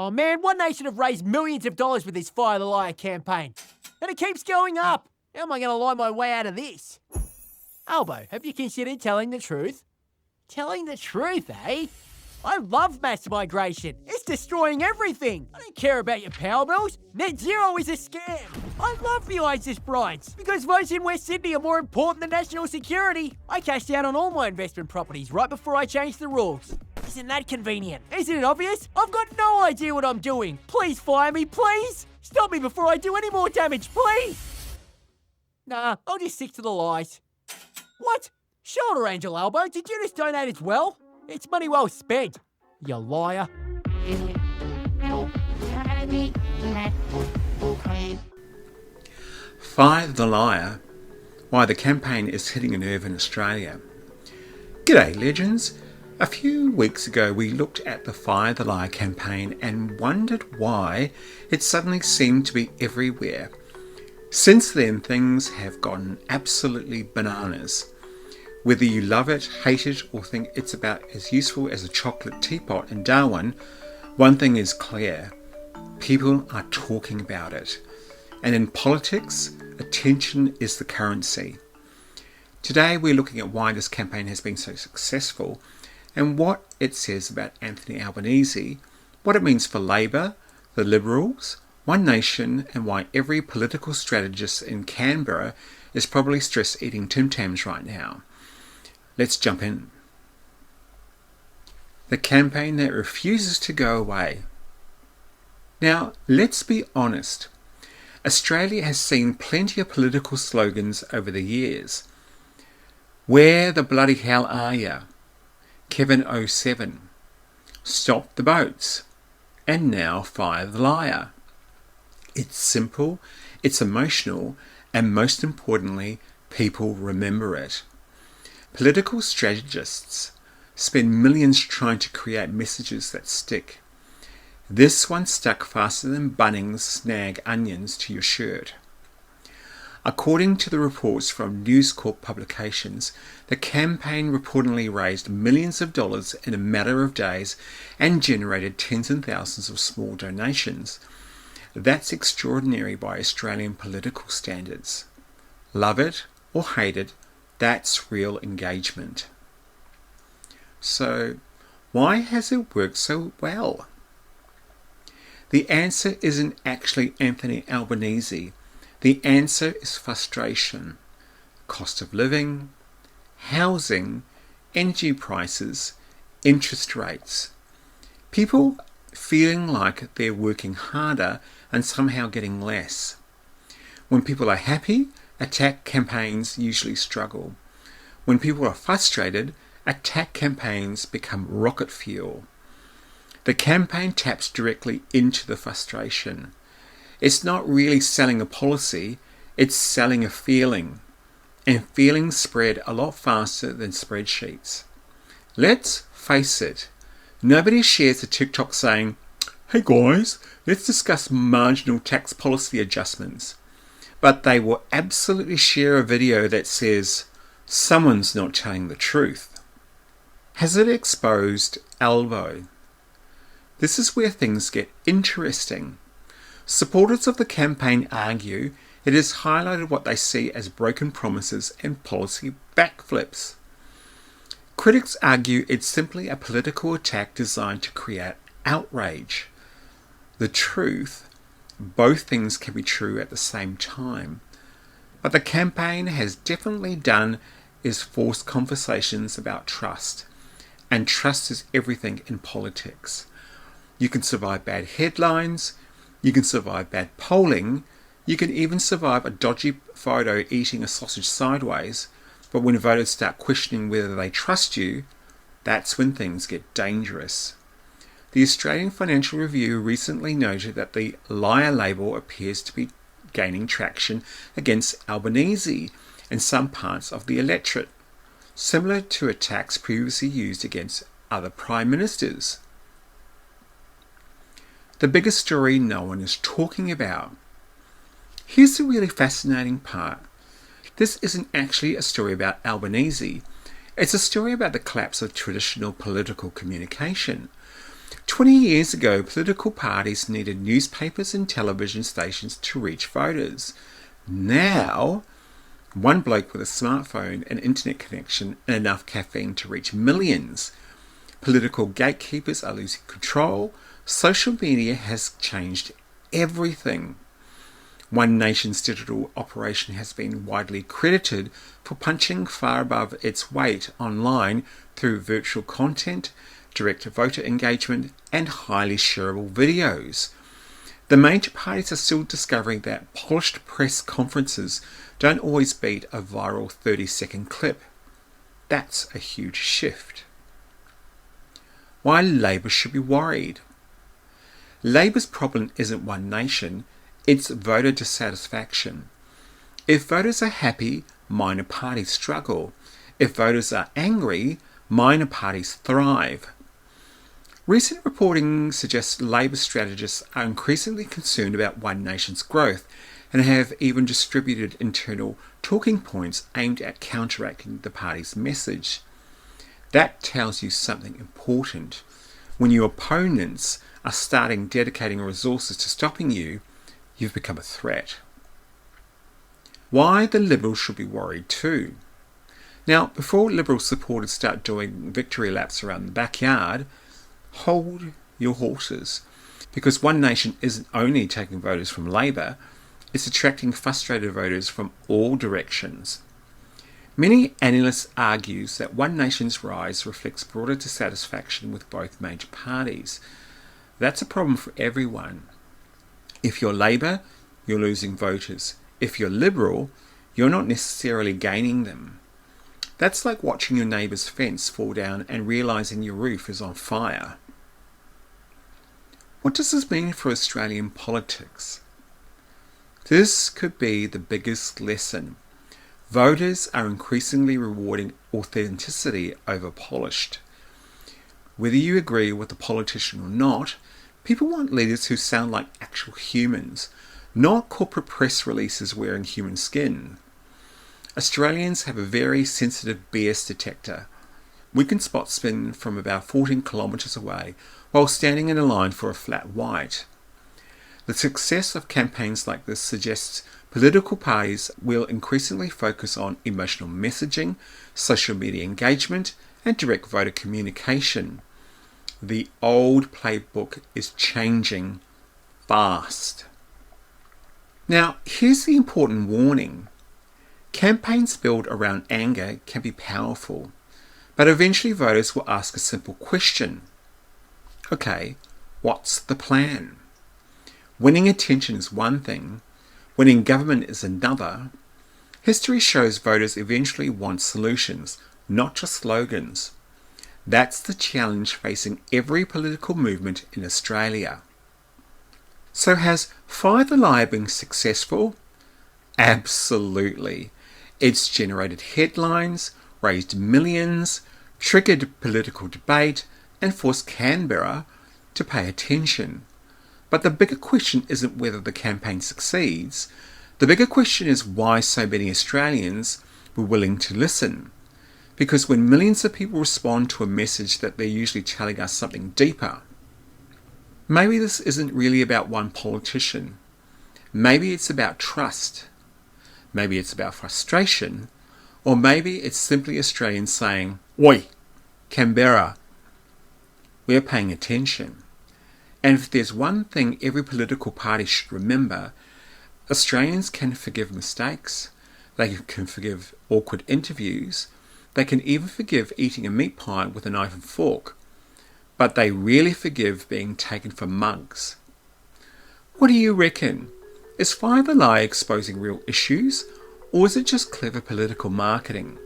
Oh man, One Nation have raised millions of dollars with this Fire the Liar campaign. And it keeps going up. How am I going to lie my way out of this? Albo, have you considered telling the truth? Telling the truth, eh? I love mass migration. It's destroying everything. I don't care about your power bills. Net zero is a scam. I love the ISIS brides because votes in West Sydney are more important than national security. I cashed out on all my investment properties right before I changed the rules. Isn't that convenient? Isn't it obvious? I've got no idea what I'm doing. Please fire me, please. Stop me before I do any more damage, please. Nah, I'll just stick to the lies. What? Shoulder Angel Albo, did you just donate as well? It's money well spent, you liar. Fire the Liar, why the campaign is hitting a nerve in Australia. G'day legends. A few weeks ago we looked at the Fire the Liar campaign and wondered why it suddenly seemed to be everywhere. Since then things have gotten absolutely bananas. Whether you love it, hate it, or think it's about as useful as a chocolate teapot in Darwin, one thing is clear. People are talking about it. And in politics, attention is the currency. Today we're looking at why this campaign has been so successful and what it says about Anthony Albanese, what it means for Labour, the Liberals, One Nation, and why every political strategist in Canberra is probably stress eating Tim Tams right now. Let's jump in. The campaign that refuses to go away. Now, let's be honest. Australia has seen plenty of political slogans over the years. Where the bloody hell are ya? Kevin 07. Stop the boats. And now Fire the Liar. It's simple, it's emotional, and most importantly, people remember it. Political strategists spend millions trying to create messages that stick. This one stuck faster than Bunnings snag onions to your shirt. According to the reports from News Corp publications, the campaign reportedly raised millions of dollars in a matter of days and generated tens and thousands of small donations. That's extraordinary by Australian political standards. Love it or hate it, that's real engagement. So, why has it worked so well? The answer isn't actually Anthony Albanese. The answer is frustration. Cost of living, housing, energy prices, interest rates. People feeling like they're working harder and somehow getting less. When people are happy, attack campaigns usually struggle. When people are frustrated, attack campaigns become rocket fuel. The campaign taps directly into the frustration. It's not really selling a policy, it's selling a feeling. And feelings spread a lot faster than spreadsheets. Let's face it, nobody shares a TikTok saying, "Hey guys, let's discuss marginal tax policy adjustments." But they will absolutely share a video that says, "Someone's not telling the truth." Has it exposed Albo? This is where things get interesting. Supporters of the campaign argue it has highlighted what they see as broken promises and policy backflips. Critics argue it's simply a political attack designed to create outrage. The truth, both things can be true at the same time. What the campaign has definitely done is force conversations about trust. And trust is everything in politics. You can survive bad headlines, you can survive bad polling, you can even survive a dodgy photo eating a sausage sideways, but when voters start questioning whether they trust you, that's when things get dangerous. The Australian Financial Review recently noted that the liar label appears to be gaining traction against Albanese and some parts of the electorate, similar to attacks previously used against other prime ministers. The biggest story no one is talking about. Here's the really fascinating part. This isn't actually a story about Albanese. It's a story about the collapse of traditional political communication. 20 years ago, political parties needed newspapers and television stations to reach voters. Now, one bloke with a smartphone, an internet connection, and enough caffeine to reach millions. Political gatekeepers are losing control. Social media has changed everything. One Nation's digital operation has been widely credited for punching far above its weight online through virtual content, direct voter engagement, and highly shareable videos. The major parties are still discovering that polished press conferences don't always beat a viral 30-second clip. That's a huge shift. Why Labour should be worried. Labour's problem isn't One Nation, it's voter dissatisfaction. If voters are happy, minor parties struggle. If voters are angry, minor parties thrive. Recent reporting suggests Labour strategists are increasingly concerned about One Nation's growth and have even distributed internal talking points aimed at counteracting the party's message. That tells you something important. When your opponents are starting dedicating resources to stopping you, you've become a threat. Why the Liberals should be worried too. Now, before Liberal supporters start doing victory laps around the backyard, hold your horses, because One Nation isn't only taking voters from Labour, it's attracting frustrated voters from all directions. Many analysts argue that One Nation's rise reflects broader dissatisfaction with both major parties. That's a problem for everyone. If you're Labour, you're losing voters. If you're Liberal, you're not necessarily gaining them. That's like watching your neighbour's fence fall down and realising your roof is on fire. What does this mean for Australian politics? This could be the biggest lesson. Voters are increasingly rewarding authenticity over polished. Whether you agree with the politician or not, people want leaders who sound like actual humans, not corporate press releases wearing human skin. Australians have a very sensitive BS detector. We can spot spin from about 14 kilometres away while standing in a line for a flat white. The success of campaigns like this suggests political parties will increasingly focus on emotional messaging, social media engagement, and direct voter communication. The old playbook is changing fast. Now, here's the important warning. Campaigns built around anger can be powerful, but eventually voters will ask a simple question. Okay, what's the plan? Winning attention is one thing, winning government is another. History shows voters eventually want solutions, not just slogans. That's the challenge facing every political movement in Australia. So has Fire the Liar been successful? Absolutely. It's generated headlines, raised millions, triggered political debate, and forced Canberra to pay attention. But the bigger question isn't whether the campaign succeeds. The bigger question is why so many Australians were willing to listen. Because when millions of people respond to a message that they're usually telling us something deeper, maybe this isn't really about one politician. Maybe it's about trust. Maybe it's about frustration. Or maybe it's simply Australians saying, "Oi, Canberra, we're paying attention." And if there's one thing every political party should remember, Australians can forgive mistakes, they can forgive awkward interviews, they can even forgive eating a meat pie with a knife and fork, but they really forgive being taken for mugs. What do you reckon? Is Fire the Lie exposing real issues, or is it just clever political marketing?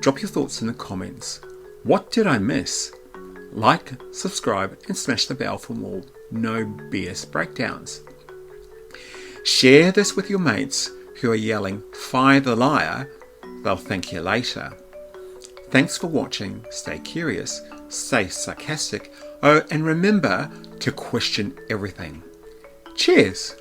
Drop your thoughts in the comments. What did I miss? Like, subscribe, and smash the bell for more No BS breakdowns. Share this with your mates who are yelling, "Fire the liar." They'll thank you later. Thanks for watching. Stay curious, stay sarcastic. Oh, and remember to question everything. Cheers!